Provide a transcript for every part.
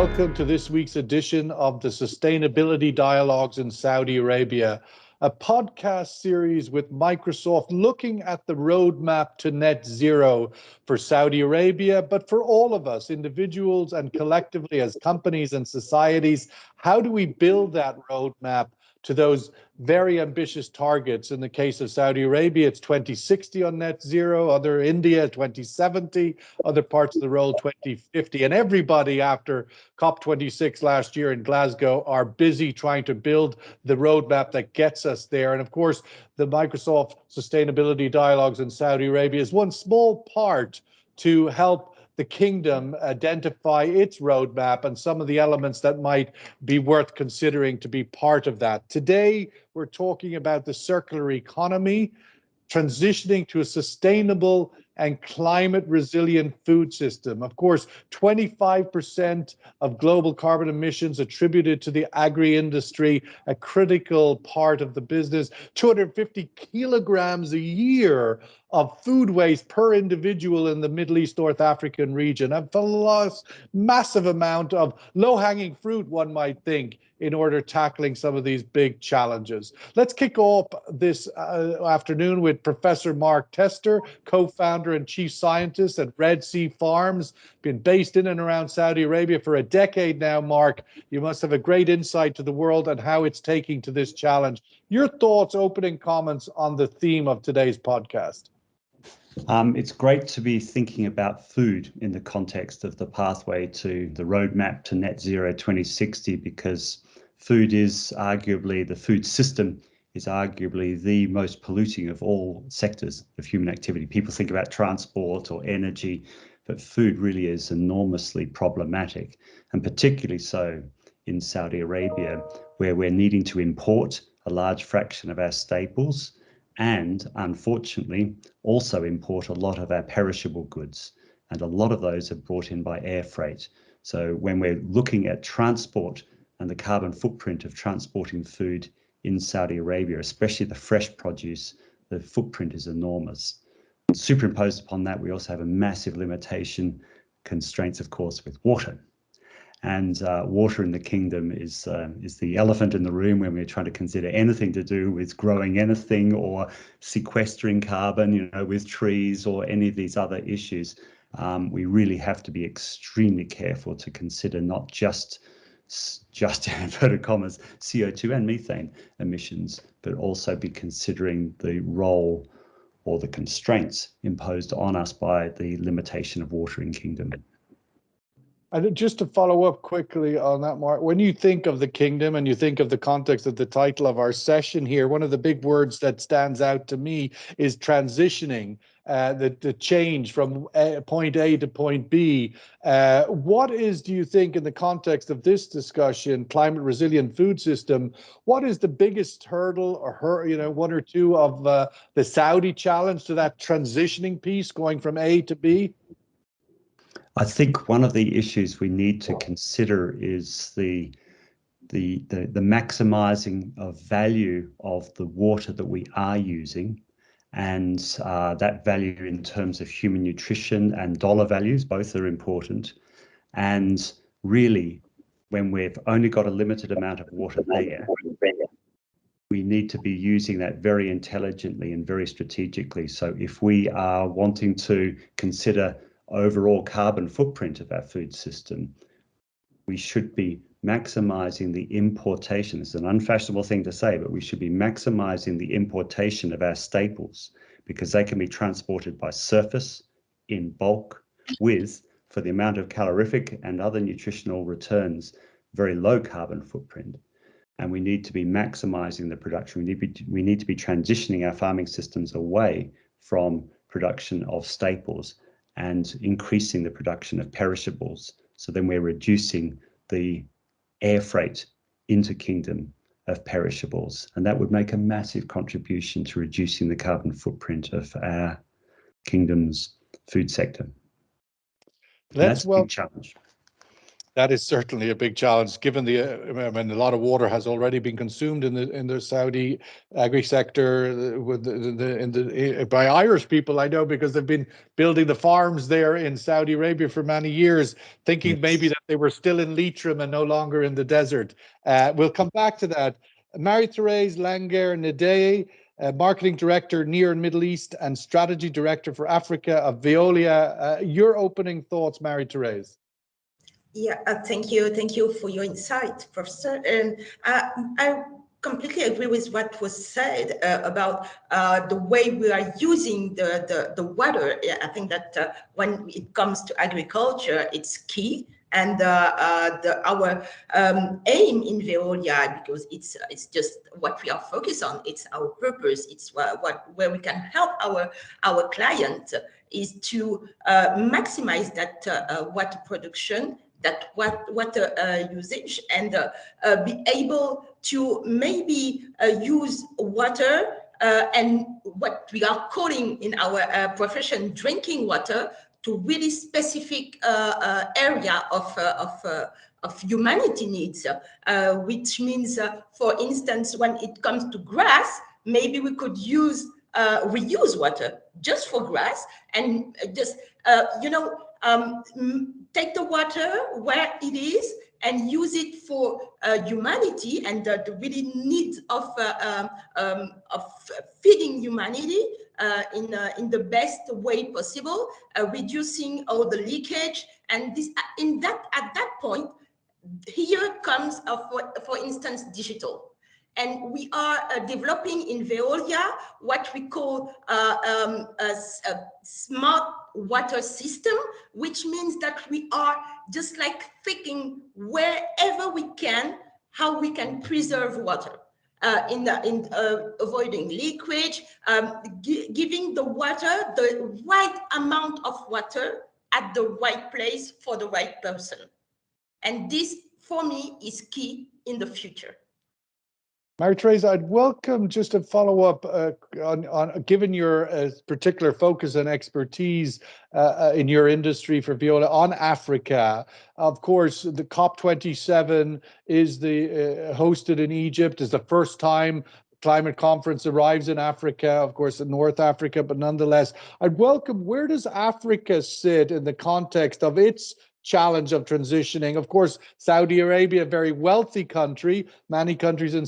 welcome to this week's edition of the Sustainability Dialogues in Saudi Arabia, a podcast series with Microsoft looking at the roadmap to net zero for Saudi Arabia, but for all of us, individuals and collectively as companies and societies. How do we build that roadmap to those very ambitious targets? In the case of Saudi Arabia, it's 2060 on net zero, other India 2070, other parts of the world 2050. And everybody after COP26 last year in Glasgow are busy trying to build the roadmap that gets us there. And of course, the Microsoft Sustainability Dialogues in Saudi Arabia is one small part to help the kingdom identify its roadmap and some of the elements that might be worth considering to be part of that. Today, we're talking about the circular economy, transitioning to a sustainable and climate resilient food system. Of course, 25% of global carbon emissions attributed to the agri-industry, a critical part of the business, 250 kilograms a year of food waste per individual in the Middle East, North African region, a massive amount of low-hanging fruit, one might think, in order tackling some of these big challenges. Let's kick off this afternoon with Professor Mark Tester, co-founder and chief scientist at Red Sea Farms, been based in and around Saudi Arabia for a decade now. Mark, you must have a great insight to the world and how it's taking to this challenge. Your thoughts, opening comments on the theme of today's podcast. It's great to be thinking about food in the context of the pathway to the roadmap to net zero 2060, because food is arguably, the food system is arguably the most polluting of all sectors of human activity. People think about transport or energy, but food really is enormously problematic, and particularly so in Saudi Arabia, where we're needing to import a large fraction of our staples and, unfortunately, also import a lot of our perishable goods. And a lot of those are brought in by air freight. So when we're looking at transport and the carbon footprint of transporting food in Saudi Arabia, especially the fresh produce, the footprint is enormous. Superimposed upon that, we also have a massive limitation, constraints, of course, with water. And water in the kingdom is the elephant in the room when we're trying to consider anything to do with growing anything or sequestering carbon, with trees or any of these other issues. We really have to be extremely careful to consider not just in inverted commas, CO2 and methane emissions, but also be considering the role or the constraints imposed on us by the limitation of water in kingdom. And just to follow up quickly on that, Mark, when you think of the kingdom and you think of the context of the title of our session here, one of the big words that stands out to me is transitioning, the change from point A to point B. What is, do you think, in the context of this discussion, climate resilient food system, what is the biggest hurdle or one or two of the Saudi challenge to that transitioning piece going from A to B? I think one of the issues we need to consider is the maximizing of value of the water that we are using, and that value in terms of human nutrition and dollar values, both are important. And really, when we've only got a limited amount of water there, we need to be using that very intelligently and very strategically. So if we are wanting to consider overall carbon footprint of our food system, we should be maximizing the importation. It's an unfashionable thing to say, but we should be maximizing the importation of our staples, because they can be transported by surface in bulk with, for the amount of calorific and other nutritional returns, very low carbon footprint. And we need to be maximizing the production. We need to be transitioning our farming systems away from production of staples and increasing the production of perishables. So then we're reducing the air freight into kingdom of perishables. And that would make a massive contribution to reducing the carbon footprint of our kingdom's food sector. That's a big challenge. That is certainly a big challenge, given I mean, a lot of water has already been consumed in the Saudi agri sector with by Irish people. I know, because they've been building the farms there in Saudi Arabia for many years, thinking maybe Yes. that they were still in Leitrim and no longer in the desert. We'll come back to that. Marie-Thérèse Langer-Nadei, Marketing Director, Near and Middle East, and Strategy Director for Africa of Veolia. Your opening thoughts, Marie-Thérèse. Yeah, thank you. Thank you for your insight, Professor. And I completely agree with what was said about the way we are using the water. I think that when it comes to agriculture, it's key. And our aim in Veolia, because it's just what we are focused on, it's our purpose, it's where we can help our client, is to maximize that water production, that water usage, and be able to maybe use water and what we are calling in our profession drinking water to really specific area of humanity needs, which means, for instance, when it comes to grass, maybe we could reuse water just for grass, and just take the water where it is and use it for humanity and the really needs of feeding humanity in the best way possible, reducing all the leakage. And this at that point, here comes, for instance, digital. And we are developing in Veolia what we call a smart water system, which means that we are just like thinking wherever we can, how we can preserve water. In avoiding leakage, giving the water the right amount of water at the right place for the right person. And this, for me, is key in the future. Marie-Thérèse, I'd welcome just to follow up on given your particular focus and expertise in your industry for Veolia on Africa. Of course, the COP27 is hosted in Egypt. Is the first time climate conference arrives in Africa, of course, in North Africa, but nonetheless, I'd welcome, where does Africa sit in the context of its challenge of transitioning? Of course, Saudi Arabia, a very wealthy country. Many countries in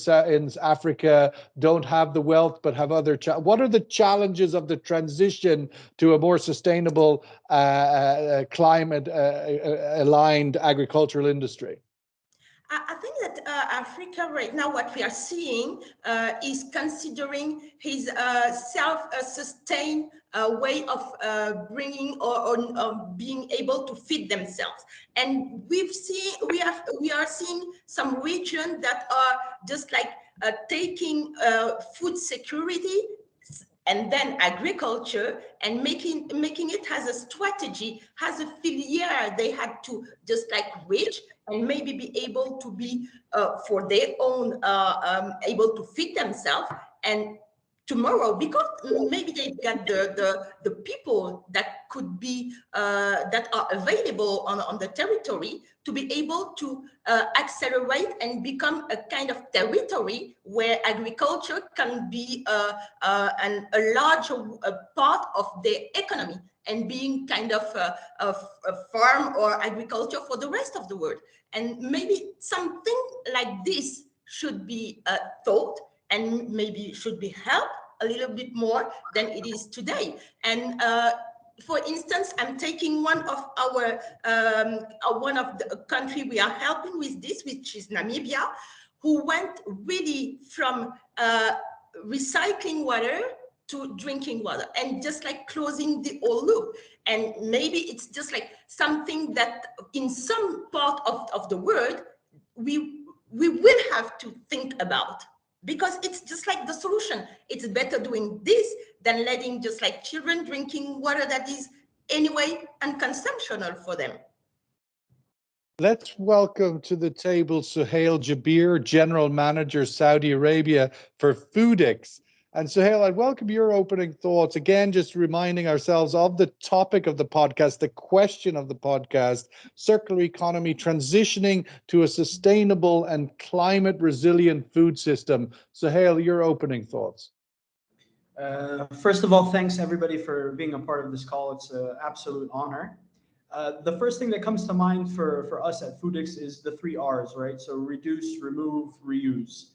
Africa don't have the wealth, but have other what are the challenges of the transition to a more sustainable climate aligned agricultural industry? I think that Africa right now, what we are seeing is considering his self-sustained way of bringing or being able to feed themselves. And we are seeing some regions that are just like taking food security and then agriculture and making it as a strategy, as a filière they had to just like reach and maybe be able to be for their own able to feed themselves. And tomorrow, because maybe they got the people that could be that are available on the territory to be able to accelerate and become a kind of territory where agriculture can be a large part of their economy and being kind of a farm or agriculture for the rest of the world. And maybe something like this should be thought and maybe should be helped a little bit more than it is today. And for instance, I'm taking one of the country we are helping with this, which is Namibia, who went really from recycling water to drinking water and just like closing the whole loop. And maybe it's just like something that in some part of the world we will have to think about, because it's just like the solution. It's better doing this than letting just like children drinking water that is anyway unconsumptional for them. Let's welcome to the table Suhail Jabir, General Manager, Saudi Arabia for Foodex. And Suhail, I'd welcome your opening thoughts. Again, just reminding ourselves of the topic of the podcast, the question of the podcast, circular economy, transitioning to a sustainable and climate resilient food system. Suhail, your opening thoughts. First of all, thanks everybody for being a part of this call. It's an absolute honor. The first thing that comes to mind for us at Foodix is the 3 R's, right? So reduce, remove, reuse.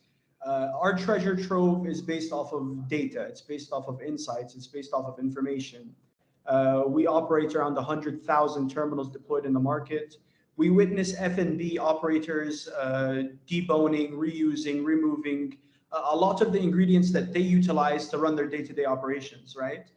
Our treasure trove is based off of data. It's based off of insights. It's based off of information. We operate around 100,000 terminals deployed in the market. We witness F&B operators deboning, reusing, removing a lot of the ingredients that they utilize to run their day-to-day operations, right?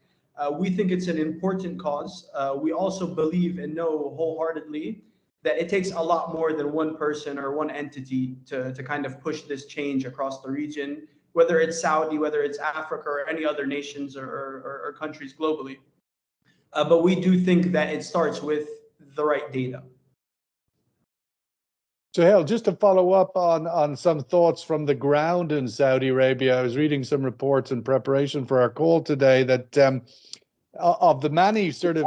We think it's an important cause. We also believe and know wholeheartedly that it takes a lot more than one person or one entity to kind of push this change across the region, whether it's Saudi, whether it's Africa, or any other nations or countries globally. But we do think that it starts with the right data. Suhail, just to follow up on some thoughts from the ground in Saudi Arabia, I was reading some reports in preparation for our call today that of the many sort of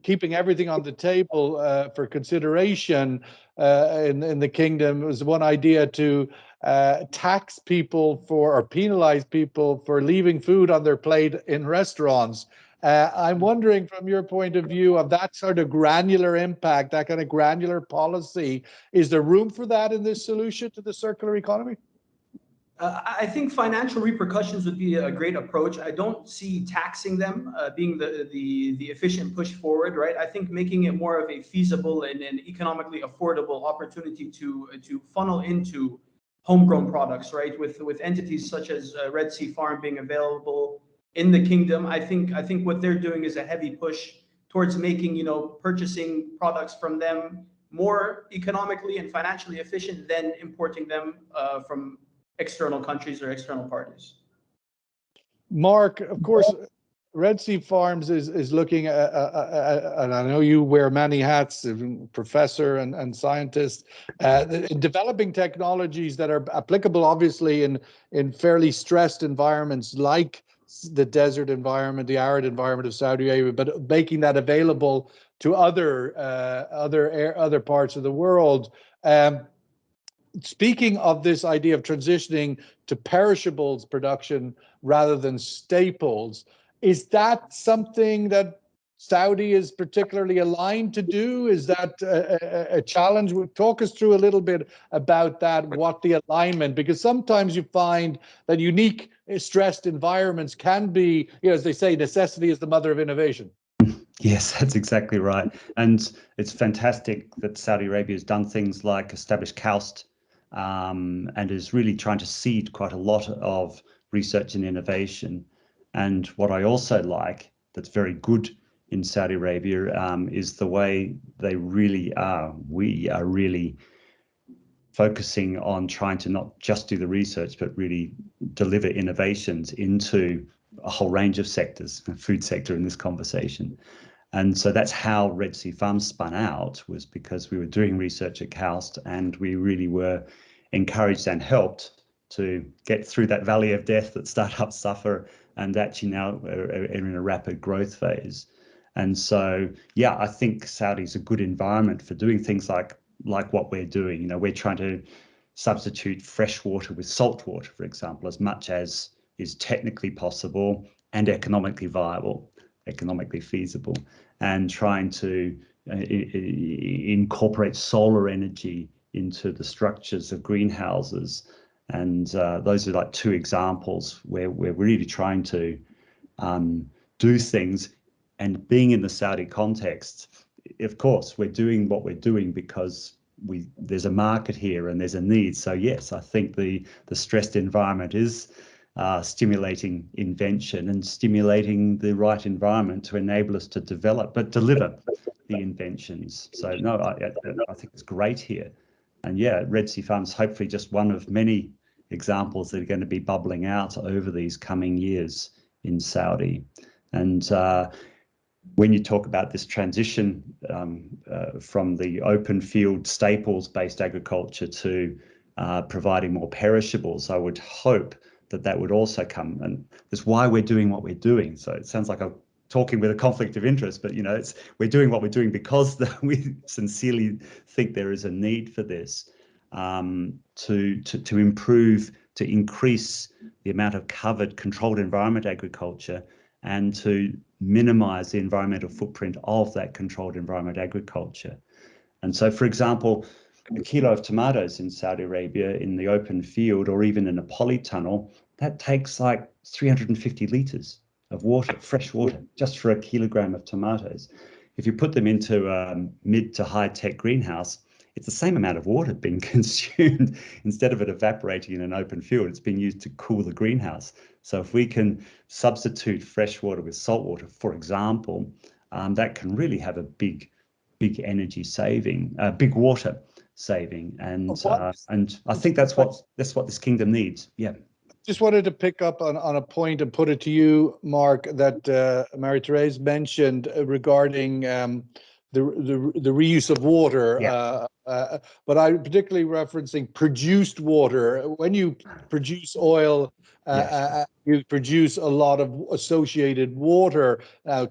keeping everything on the table for consideration in the kingdom, was one idea to tax people or penalize people for leaving food on their plate in restaurants. I'm wondering, from your point of view of that sort of granular impact, that kind of granular policy, is there room for that in this solution to the circular economy? I think financial repercussions would be a great approach. I don't see taxing them being the efficient push forward, right? I think making it more of a feasible and an economically affordable opportunity to funnel into homegrown products, right? With entities such as Red Sea Farm being available in the kingdom, I think what they're doing is a heavy push towards making, purchasing products from them more economically and financially efficient than importing them from external countries or external parties. Mark, of course, Red Sea Farms is looking at, and I know you wear many hats, professor and scientist, developing technologies that are applicable, obviously, in fairly stressed environments like the desert environment, the arid environment of Saudi Arabia, but making that available to other parts of the world. Speaking of this idea of transitioning to perishables production rather than staples, is that something that Saudi is particularly aligned to do? Is that a challenge? Talk us through a little bit about that, what the alignment, because sometimes you find that unique stressed environments can be, as they say, necessity is the mother of innovation. Yes, that's exactly right. And it's fantastic that Saudi Arabia has done things like establish KAUST, and is really trying to seed quite a lot of research and innovation. And what I also like that's very good in Saudi Arabia is the way we are really focusing on trying to not just do the research, but really deliver innovations into a whole range of sectors, the food sector in this conversation. And so that's how Red Sea Farms spun out, was because we were doing research at KAUST and we really were encouraged and helped to get through that valley of death that startups suffer, and actually now are in a rapid growth phase. And so, yeah, I think Saudi is a good environment for doing things like what we're doing. We're trying to substitute fresh water with salt water, for example, as much as is technically possible and economically viable, economically feasible, and trying to incorporate solar energy into the structures of greenhouses. And those are like 2 examples where we're really trying to do things. And being in the Saudi context, of course, we're doing what we're doing because there's a market here and there's a need. So yes, I think the stressed environment is stimulating invention and stimulating the right environment to enable us to develop, but deliver the inventions. So no, I think it's great here. And yeah, Red Sea Farms, hopefully just one of many examples that are going to be bubbling out over these coming years in Saudi. And when you talk about this transition from the open field staples-based agriculture to providing more perishables, I would hope that would also come. And that's why we're doing what we're doing. So it sounds like I'm talking with a conflict of interest, but we're doing what we're doing because we sincerely think there is a need for this, to improve, to increase the amount of covered controlled environment agriculture, and to minimize the environmental footprint of that controlled environment agriculture. And so, for example, a kilo of tomatoes in Saudi Arabia in the open field, or even in a polytunnel, that takes like 350 liters of water, fresh water, just for a kilogram of tomatoes. If you put them into a mid to high tech greenhouse, it's the same amount of water being consumed. Instead of it evaporating in an open field, it's being used to cool the greenhouse. So if we can substitute fresh water with salt water, for example, that can really have a big energy saving, big water saving, and I think that's what this kingdom needs. Yeah. Just wanted to pick up on a point and put it to you, Mark, that Marie-Therese mentioned regarding the reuse of water. Yeah. But I'm particularly referencing produced water. When you produce oil, Yes. you produce a lot of associated water.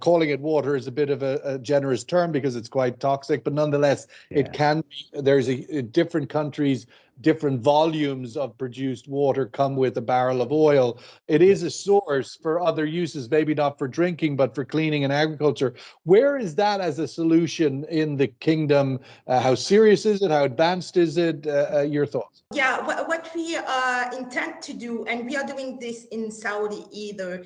Calling it water is a bit of a generous term because it's quite toxic, but nonetheless, it can be. There's different countries, different volumes of produced water come with a barrel of oil. It is a source for other uses, maybe not for drinking, but for cleaning and agriculture. Where is that as a solution in the kingdom? How serious is it? How advanced is it? Your thoughts? Yeah, what we intend to do, and we are doing this in Saudi either,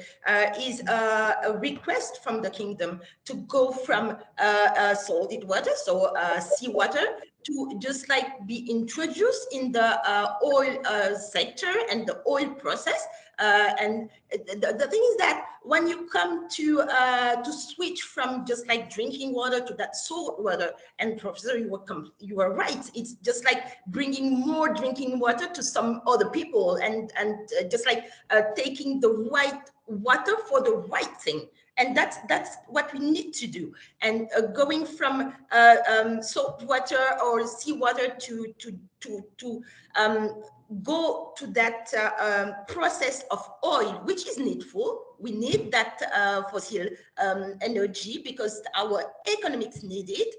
is a request from the kingdom to go from salted water, so seawater, to just like be introduced in the oil sector and the oil process. And the thing is that when you come to switch from just like drinking water to that salt water, and Professor, you are right, it's just like bringing more drinking water to some other people, and just like taking the right water for the right thing. And that's what we need to do. And going from salt water or seawater to go to that process of oil, which is needful. We need that fossil energy because our economics need it.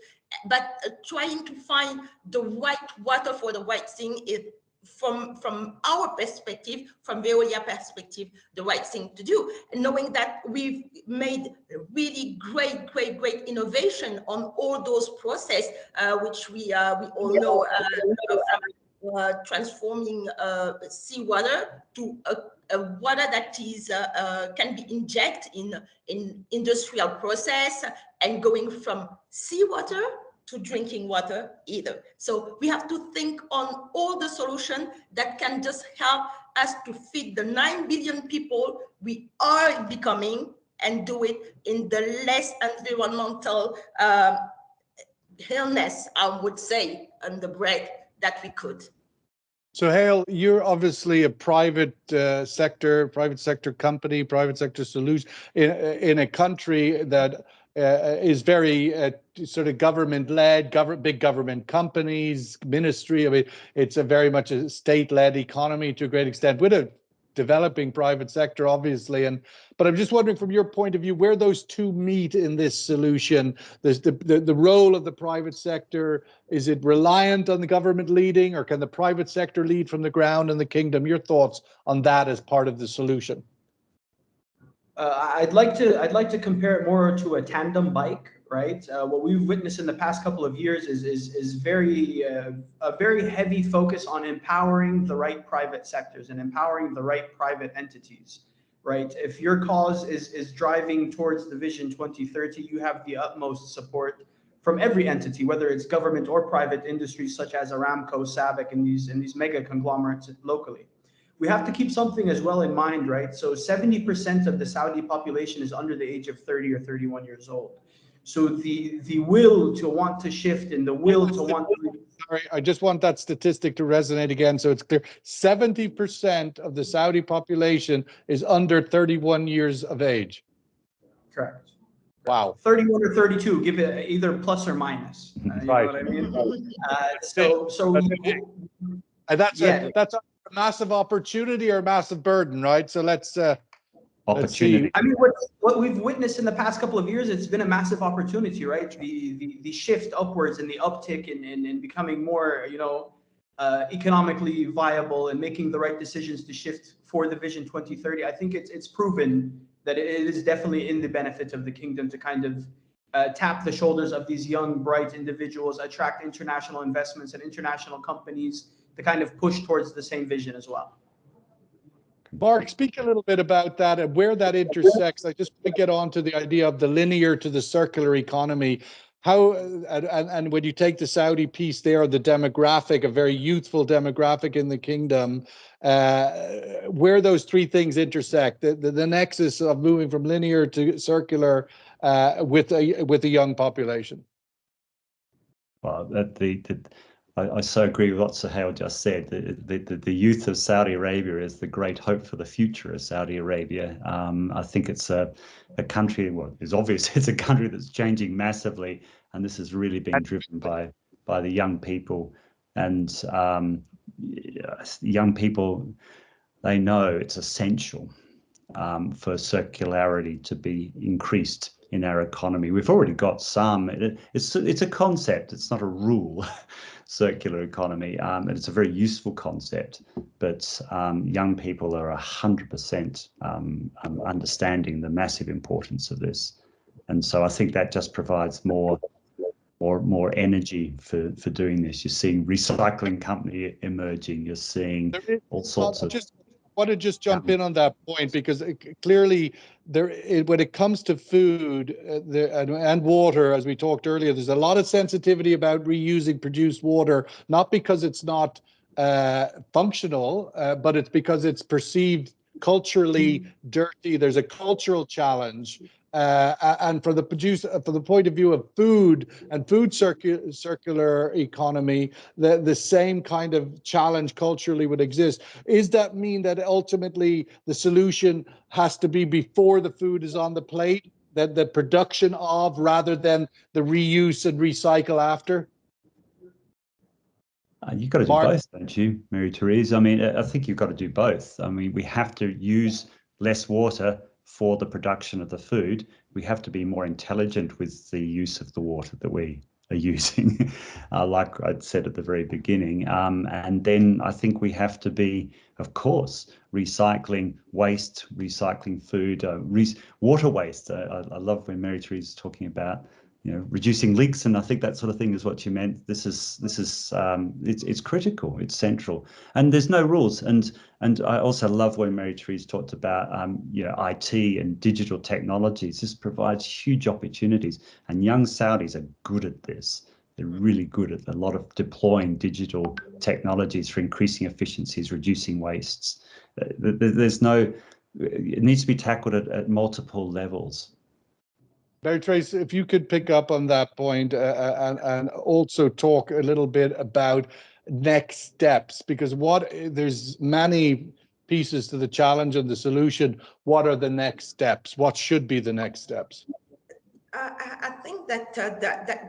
But trying to find the right water for the right thing is, from our perspective, from Veolia perspective, the right thing to do. And knowing that we've made really great innovation on all those processes, which we all know, transforming seawater to a water that is can be injected in industrial process, and going from seawater to drinking water either. So we have to think on all the solutions that can just help us to feed the 9 billion people we are becoming, and do it in the less environmental illness, I would say, on the break that we could. So Hale, you're obviously a private sector company, private sector solution in a country that is very sort of government-led, big government companies, ministry. I mean, it's a very much a state-led economy to a great extent, with a developing private sector, obviously. But I'm just wondering, from your point of view, where those two meet in this solution. There's the role of the private sector. Is it reliant on the government leading, or can the private sector lead from the ground in the kingdom? Your thoughts on that as part of the solution? I'd like to compare it more to a tandem bike, right? What we've witnessed in the past couple of years is a very heavy focus on empowering the right private sectors and empowering the right private entities, right? If your cause is driving towards the Vision 2030, you have the utmost support from every entity, whether it's government or private industries such as Aramco, SABIC, and these mega conglomerates locally. We have to keep something as well in mind, right? So 70% of the Saudi population is under the age of 30 or 31 years old. So the will to want to shift, and the will to want to... Sorry, I just want that statistic to resonate again so it's clear. 70% of the Saudi population is under 31 years of age. Correct. Wow. 31 or 32, give it either plus or minus. You Right. know what I mean? That's massive opportunity or massive burden, right? So let's see. Opportunity. I mean, what we've witnessed in the past couple of years, it's been a massive opportunity, right? The shift upwards and the uptick in becoming more, economically viable and making the right decisions to shift for the Vision 2030. I think it's proven that it is definitely in the benefit of the kingdom to kind of tap the shoulders of these young, bright individuals, attract international investments and international companies to kind of push towards the same vision as well. Mark, speak a little bit about that and where that intersects. I just want to get on to the idea of the linear to the circular economy. How, and when you take the Saudi piece there, the demographic, a very youthful demographic in the kingdom, where those three things intersect, the nexus of moving from linear to circular with a young population. Well, I so agree with what Suhail just said. The youth of Saudi Arabia is the great hope for the future of Saudi Arabia. I think it's a country, well, it's obvious it's a country that's changing massively, and this is really being driven by the young people. And young people, they know it's essential for circularity to be increased in our economy. We've already got some. It's a concept. It's not a rule. Circular economy, and it's a very useful concept. But young people are 100% understanding the massive importance of this, and so I think that just provides more energy for doing this. You're seeing recycling company emerging. You're seeing all sorts of. I want to just jump in on that point, because clearly when it comes to food and water, as we talked earlier, there's a lot of sensitivity about reusing produced water, not because it's not functional, but it's because it's perceived culturally dirty. There's a cultural challenge. And from the point of view of food and food circular economy, the same kind of challenge culturally would exist. Is that mean that ultimately the solution has to be before the food is on the plate, that the production of, rather than the reuse and recycle after? You've got to do both, don't you, Mary-Therese? I mean, I think you've got to do both. I mean, we have to use less water for the production of the food. We have to be more intelligent with the use of the water that we are using, like I said at the very beginning. And then I think we have to be, of course, recycling waste, recycling food, water waste. I love when Mary-Therese is talking about, reducing leaks, and I think that sort of thing is what you meant. This is it's critical, it's central, and there's no rules. And I also love when Mary-Therese talked about IT and digital technologies. This provides huge opportunities, and young Saudis are good at this. They're really good at a lot of deploying digital technologies for increasing efficiencies, reducing wastes. It needs to be tackled at multiple levels. Mary-Therese, if you could pick up on that point and also talk a little bit about next steps, because there's many pieces to the challenge and the solution. What are the next steps? What should be the next steps? I think that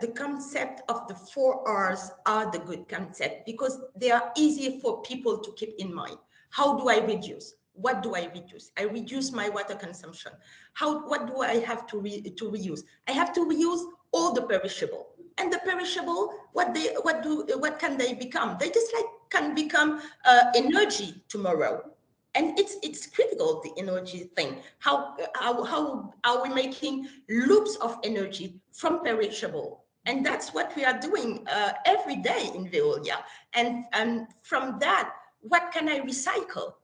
the concept of the 4 R's are the good concept, because they are easy for people to keep in mind. How do I reduce? What do I reduce? I reduce my water consumption. What do I have to reuse? I have to reuse all the perishable. And the perishable, what can they become? They just can become energy tomorrow. And it's critical, the energy thing. How are we making loops of energy from perishable? And that's what we are doing every day in Veolia. And from that, what can I recycle?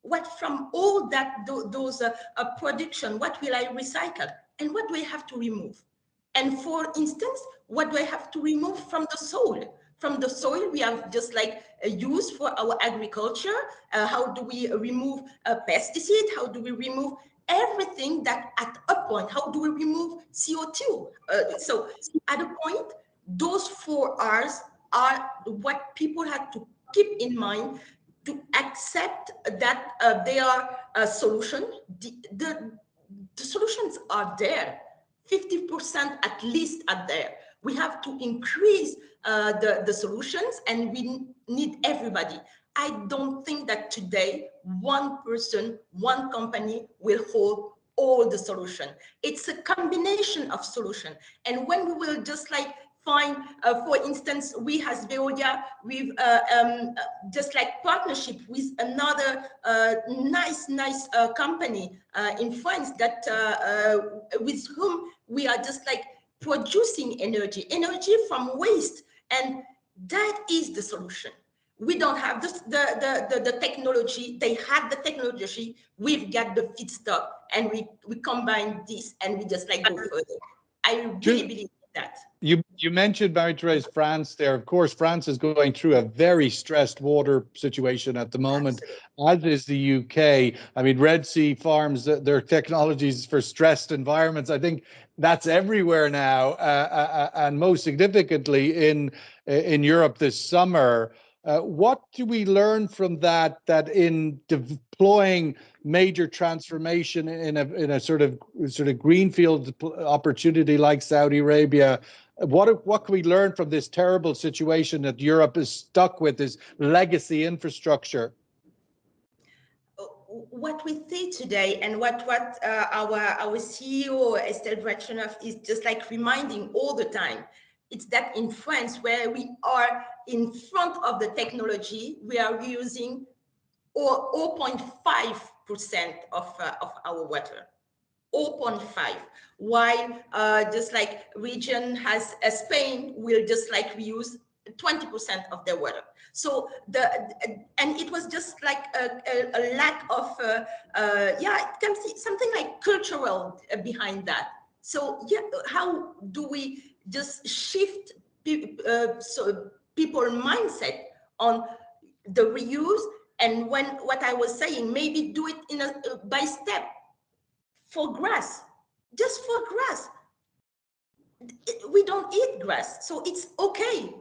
What from all those production, what will I recycle? And what do I have to remove? And for instance, what do I have to remove from the soil? From the soil, we have just use for our agriculture. How do we remove pesticide? How do we remove everything that at a point? How do we remove CO2? So at a point, those 4 R's are what people have to keep in mind to accept that they are a solution. The solutions are there. 50% at least are there. We have to increase the solutions, and we need everybody. I don't think that today one person, one company will hold all the solution. It's a combination of solution. And when we will just like find, for instance, we as Veolia, we've just like partnership with another nice company in France that with whom we are just like producing energy from waste, and that is the solution. We don't have the technology. They have the technology. We've got the feedstock, and we combine this, and we just like go further. I really believe that. You mentioned, Marie-Therese, France there. Of course, France is going through a very stressed water situation at the moment, as is the UK. I mean, Red Sea farms, their technologies for stressed environments, I think that's everywhere now, and most significantly in Europe this summer. What do we learn from that in deploying major transformation in a sort of greenfield opportunity like Saudi Arabia? What can we learn from this terrible situation that Europe is stuck with, this legacy infrastructure? What we see today, and what our CEO Estelle Brachanoff is just like reminding all the time, it's that in France, where we are in front of the technology, we are using 0.5% of our water. 0.5, while just like region has Spain will just like reuse 20% of their water. So and it was just like a lack of yeah, it can see something like cultural behind that. So yeah, how do we just shift so people mindset on the reuse? And what I was saying, maybe do it in by step. For grass, just for grass. We don't eat grass, so it's okay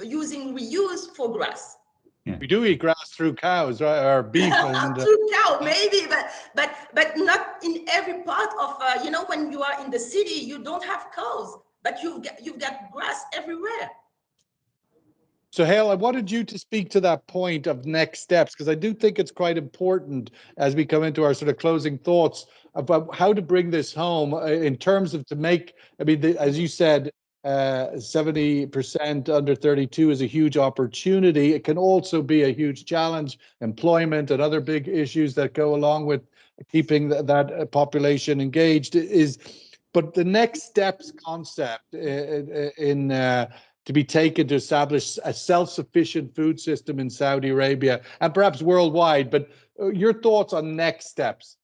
using reuse for grass. Yeah. We do eat grass through cows, right, or beef. Through cow, maybe, but not in every part of. You know, when you are in the city, you don't have cows, but you've got grass everywhere. So, Hale, I wanted you to speak to that point of next steps, because I do think it's quite important as we come into our sort of closing thoughts about how to bring this home in terms of to make, I mean, as you said, 70% under 32 is a huge opportunity. It can also be a huge challenge, employment and other big issues that go along with keeping that population engaged but the next steps concept to be taken to establish a self-sufficient food system in Saudi Arabia and perhaps worldwide. But your thoughts on next steps?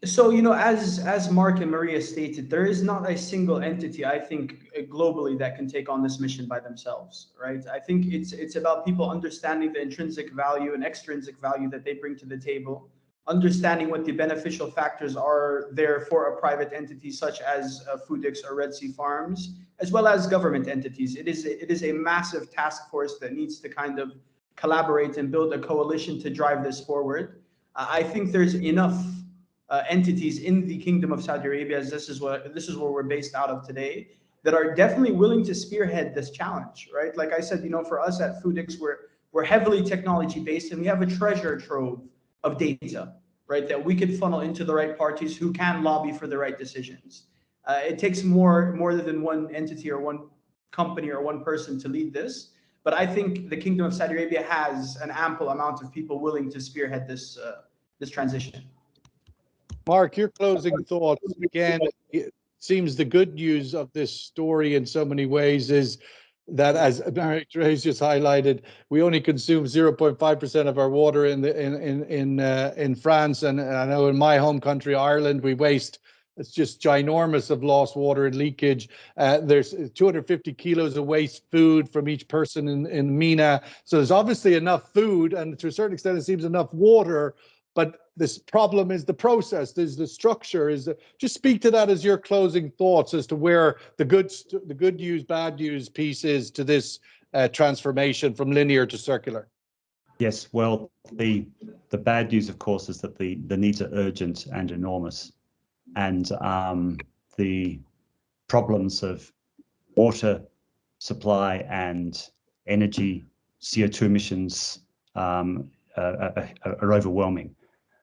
So, you know, as Mark and Maria stated, there is not a single entity, I think, globally that can take on this mission by themselves, right? I think it's about people understanding the intrinsic value and extrinsic value that they bring to the table, understanding what the beneficial factors are there for a private entity such as Foodix or Red Sea Farms, as well as government entities. It is a massive task force that needs to kind of collaborate and build a coalition to drive this forward. I think there's enough entities in the Kingdom of Saudi Arabia, as this is where we're based out of today, that are definitely willing to spearhead this challenge, right? Like I said, you know, for us at Foodix, we're heavily technology based, and we have a treasure trove of data, right, that we could funnel into the right parties who can lobby for the right decisions. It takes more than one entity or one company or one person to lead this, but I think the Kingdom of Saudi Arabia has an ample amount of people willing to spearhead this transition. Mark, your closing thoughts. Again, it seems the good news of this story in so many ways is that, as Marie-Therese just highlighted, we only consume 0.5% of our water in France, and I know in my home country, Ireland, we waste. It's just ginormous of lost water and leakage. There's 250 kilos of waste food from each person in MENA. So there's obviously enough food, and to a certain extent, it seems enough water. But this problem is the process, there's the structure. Just speak to that as your closing thoughts as to where the good news, bad news piece is to this transformation from linear to circular. Yes, well, the bad news, of course, is that the needs are urgent and enormous, and the problems of water supply and energy CO2 emissions are overwhelming.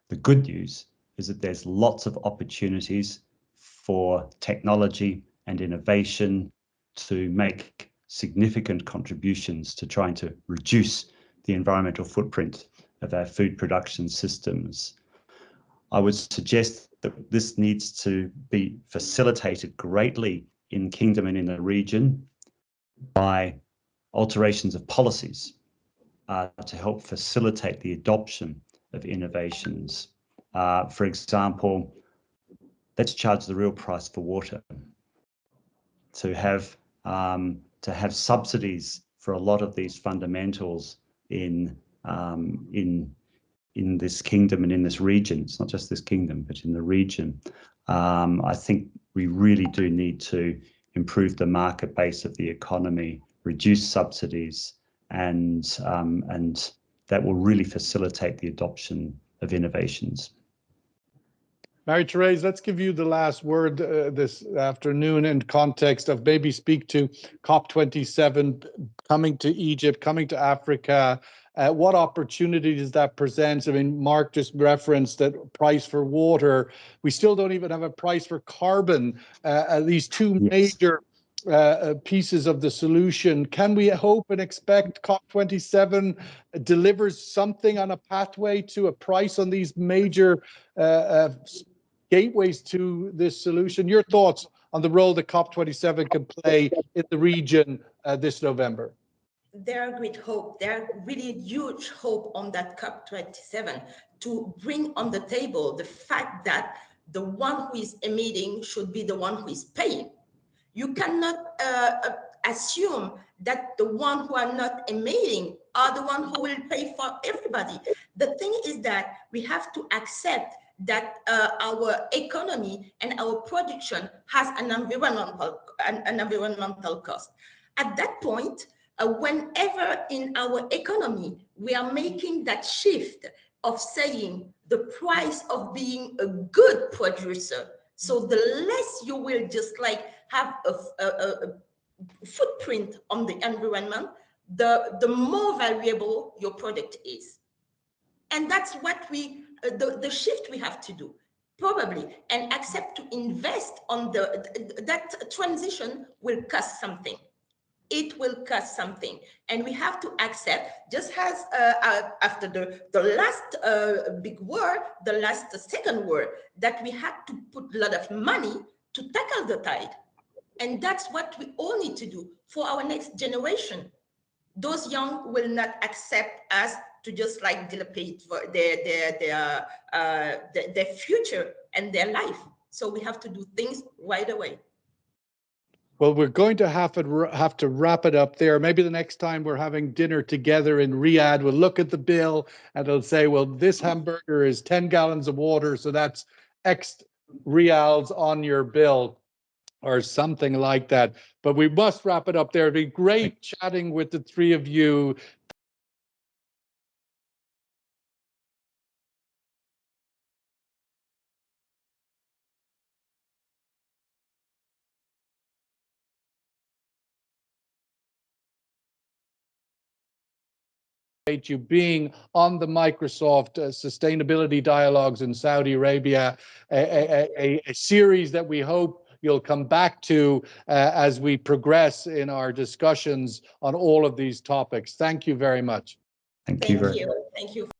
The good news is that there's lots of opportunities for technology and innovation to make significant contributions to trying to reduce the environmental footprint of our food production systems. I would suggest that this needs to be facilitated greatly in Kingdom and in the region by alterations of policies to help facilitate the adoption of innovations. For example, let's charge the real price for water. To have subsidies for a lot of these fundamentals in this kingdom and in this region. It's not just this kingdom, but in the region. I think we really do need to improve the market base of the economy, reduce subsidies, and that will really facilitate the adoption of innovations. Marie-Thérèse, let's give you the last word this afternoon in context of maybe speak to COP27 coming to Egypt, coming to Africa. What opportunity does that present? I mean, Mark just referenced that price for water. We still don't even have a price for carbon. These two major pieces of the solution. Can we hope and expect COP27 delivers something on a pathway to a price on these major gateways to this solution? Your thoughts on the role that COP27 can play in the region this November? There are great hope. There are really huge hope on that COP27 to bring on the table the fact that the one who is emitting should be the one who is paying. You cannot assume that the one who are not emitting are the one who will pay for everybody. The thing is that we have to accept that our economy and our production has an environmental cost. At that point, whenever in our economy we are making that shift of saying the price of being a good producer, so the less you will just like have a footprint on the environment, the more valuable your product is. And that's what the shift we have to do, probably, and accept to invest on that transition will cost something. It will cost something, and we have to accept, just as after the last big war, the last second war, that we had to put a lot of money to tackle the tide. And that's what we all need to do for our next generation. Those young will not accept us to just like dilapidate their future and their life. So we have to do things right away. Well, we're going to have to wrap it up there. Maybe the next time we're having dinner together in Riyadh, we'll look at the bill and it'll say, well, this hamburger is 10 gallons of water, so that's X reals on your bill, or something like that. But we must wrap it up there. It'd be great chatting with the three of you. You being on the Microsoft Sustainability Dialogues in Saudi Arabia, a series that we hope you'll come back to as we progress in our discussions on all of these topics. Thank you very much. Thank you. Thank you.